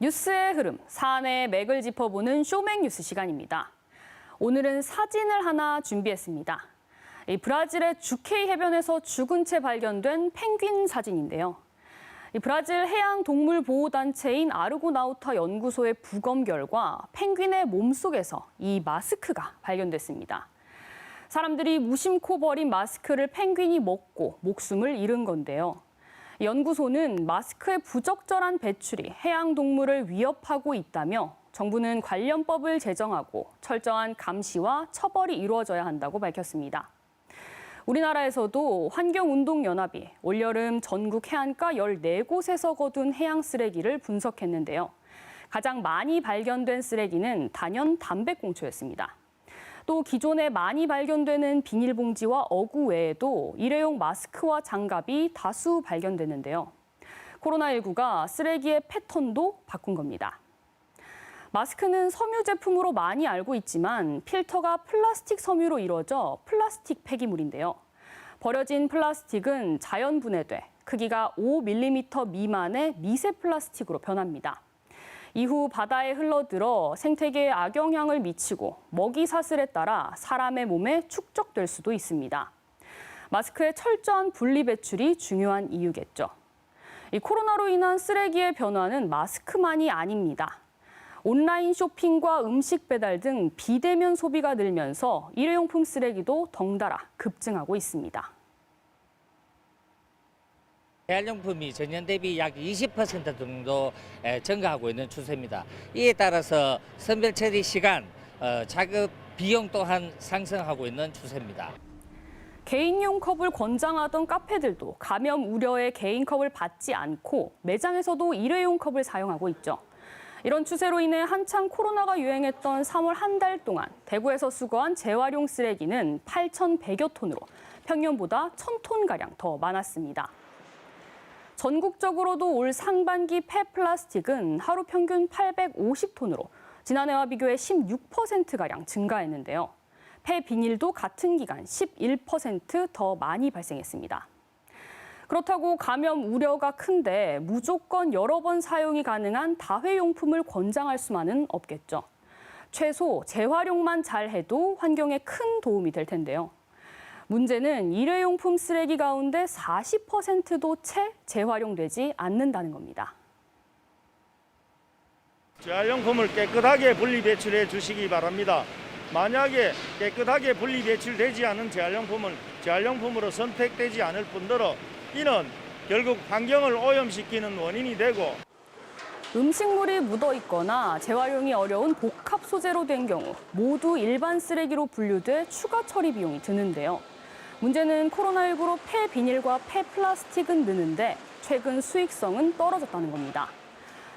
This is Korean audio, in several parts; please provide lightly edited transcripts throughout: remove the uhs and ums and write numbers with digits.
뉴스의 흐름, 사안의 맥을 짚어보는 쇼맥 뉴스 시간입니다. 오늘은 사진을 하나 준비했습니다. 브라질의 주케이 해변에서 죽은 채 발견된 펭귄 사진인데요. 브라질 해양동물보호단체인 아르고나우타 연구소의 부검 결과 펭귄의 몸속에서 이 마스크가 발견됐습니다. 사람들이 무심코 버린 마스크를 펭귄이 먹고 목숨을 잃은 건데요. 연구소는 마스크의 부적절한 배출이 해양동물을 위협하고 있다며 정부는 관련법을 제정하고 철저한 감시와 처벌이 이루어져야 한다고 밝혔습니다. 우리나라에서도 환경운동연합이 올여름 전국 해안가 14곳에서 거둔 해양 쓰레기를 분석했는데요. 가장 많이 발견된 쓰레기는 단연 담배꽁초였습니다. 또 기존에 많이 발견되는 비닐봉지와 어구 외에도 일회용 마스크와 장갑이 다수 발견됐는데요. 코로나19가 쓰레기의 패턴도 바꾼 겁니다. 마스크는 섬유 제품으로 많이 알고 있지만 필터가 플라스틱 섬유로 이루어져 플라스틱 폐기물인데요. 버려진 플라스틱은 자연 분해돼 크기가 5mm 미만의 미세 플라스틱으로 변합니다. 이후 바다에 흘러들어 생태계에 악영향을 미치고 먹이 사슬에 따라 사람의 몸에 축적될 수도 있습니다. 마스크의 철저한 분리 배출이 중요한 이유겠죠. 이 코로나로 인한 쓰레기의 변화는 마스크만이 아닙니다. 온라인 쇼핑과 음식 배달 등 비대면 소비가 늘면서 일회용품 쓰레기도 덩달아 급증하고 있습니다. 재활용품이 전년 대비 약 20% 정도 증가하고 있는 추세입니다. 이에 따라서 선별 처리 시간, 작업 비용 또한 상승하고 있는 추세입니다. 개인용 컵을 권장하던 카페들도 감염 우려에 개인컵을 받지 않고 매장에서도 일회용 컵을 사용하고 있죠. 이런 추세로 인해 한창 코로나가 유행했던 3월 한 달 동안 대구에서 수거한 재활용 쓰레기는 8,100여 톤으로 평년보다 1,000톤가량 더 많았습니다. 전국적으로도 올 상반기 폐플라스틱은 하루 평균 850톤으로 지난해와 비교해 16%가량 증가했는데요. 폐비닐도 같은 기간 11% 더 많이 발생했습니다. 그렇다고 감염 우려가 큰데 무조건 여러 번 사용이 가능한 다회용품을 권장할 수만은 없겠죠. 최소 재활용만 잘해도 환경에 큰 도움이 될 텐데요. 문제는 일회용품 쓰레기 가운데 40%도 채 재활용되지 않는다는 겁니다. 재활용품을 깨끗하게 분리 배출해 주시기 바랍니다. 만약에 깨끗하게 분리 배출되지 않은 재활용품은 재활용품으로 선택되지 않을 뿐더러 이는 결국 환경을 오염시키는 원인이 되고 음식물이 묻어 있거나 재활용이 어려운 복합 소재로 된 경우 모두 일반 쓰레기로 분류돼 추가 처리 비용이 드는데요. 문제는 코로나19로 폐비닐과 폐플라스틱은 느는데 최근 수익성은 떨어졌다는 겁니다.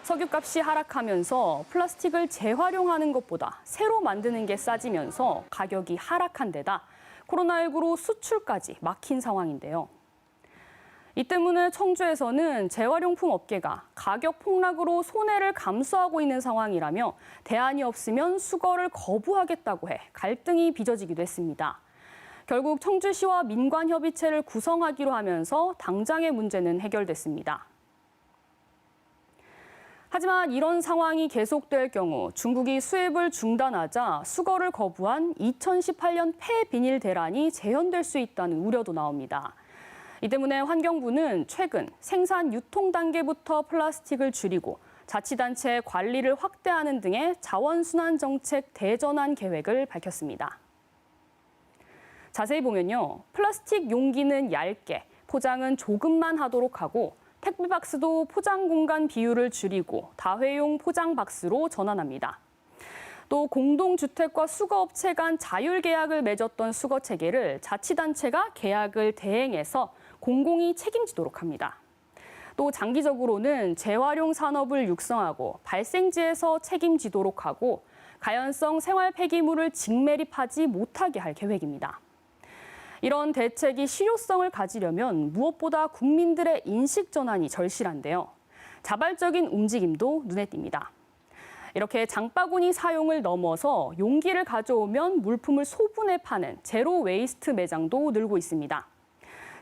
석유값이 하락하면서 플라스틱을 재활용하는 것보다 새로 만드는 게 싸지면서 가격이 하락한 데다 코로나19로 수출까지 막힌 상황인데요. 이 때문에 청주에서는 재활용품 업계가 가격 폭락으로 손해를 감수하고 있는 상황이라며 대안이 없으면 수거를 거부하겠다고 해 갈등이 빚어지기도 했습니다. 결국 청주시와 민관협의체를 구성하기로 하면서 당장의 문제는 해결됐습니다. 하지만 이런 상황이 계속될 경우 중국이 수입을 중단하자 수거를 거부한 2018년 폐비닐 대란이 재현될 수 있다는 우려도 나옵니다. 이 때문에 환경부는 최근 생산 유통 단계부터 플라스틱을 줄이고 자치단체의 관리를 확대하는 등의 자원순환 정책 대전환 계획을 밝혔습니다. 자세히 보면요. 플라스틱 용기는 얇게, 포장은 조금만 하도록 하고 택배 박스도 포장 공간 비율을 줄이고 다회용 포장 박스로 전환합니다. 또 공동주택과 수거업체 간 자율 계약을 맺었던 수거 체계를 자치단체가 계약을 대행해서 공공이 책임지도록 합니다. 또 장기적으로는 재활용 산업을 육성하고 발생지에서 책임지도록 하고 가연성 생활 폐기물을 직매립하지 못하게 할 계획입니다. 이런 대책이 실효성을 가지려면 무엇보다 국민들의 인식 전환이 절실한데요. 자발적인 움직임도 눈에 띕니다. 이렇게 장바구니 사용을 넘어서 용기를 가져오면 물품을 소분해 파는 제로 웨이스트 매장도 늘고 있습니다.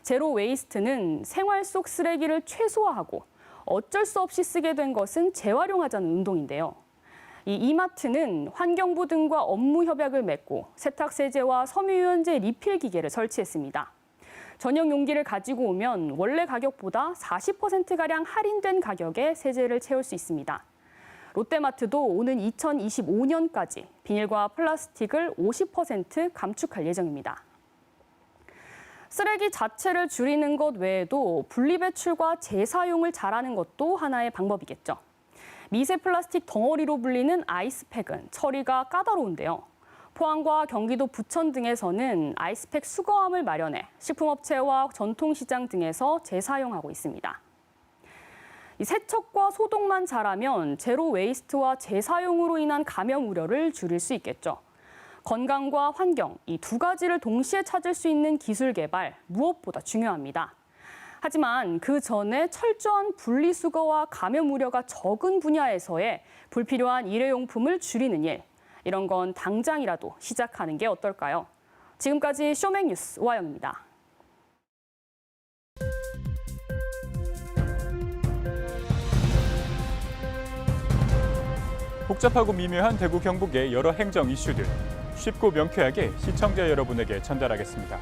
제로 웨이스트는 생활 속 쓰레기를 최소화하고 어쩔 수 없이 쓰게 된 것은 재활용하자는 운동인데요. 이 이마트는 환경부 등과 업무 협약을 맺고 세탁세제와 섬유유연제 리필 기계를 설치했습니다. 전용 용기를 가지고 오면 원래 가격보다 40%가량 할인된 가격에 세제를 채울 수 있습니다. 롯데마트도 오는 2025년까지 비닐과 플라스틱을 50% 감축할 예정입니다. 쓰레기 자체를 줄이는 것 외에도 분리배출과 재사용을 잘하는 것도 하나의 방법이겠죠. 미세 플라스틱 덩어리로 불리는 아이스팩은 처리가 까다로운데요. 포항과 경기도 부천 등에서는 아이스팩 수거함을 마련해 식품업체와 전통시장 등에서 재사용하고 있습니다. 이 세척과 소독만 잘하면 제로 웨이스트와 재사용으로 인한 감염 우려를 줄일 수 있겠죠. 건강과 환경, 이 두 가지를 동시에 찾을 수 있는 기술 개발, 무엇보다 중요합니다. 하지만 그 전에 철저한 분리수거와 감염 우려가 적은 분야에서의 불필요한 일회용품을 줄이는 일, 이런 건 당장이라도 시작하는 게 어떨까요? 지금까지 쇼맥뉴스 오하영입니다. 복잡하고 미묘한 대구 경북의 여러 행정 이슈들 쉽고 명쾌하게 시청자 여러분에게 전달하겠습니다.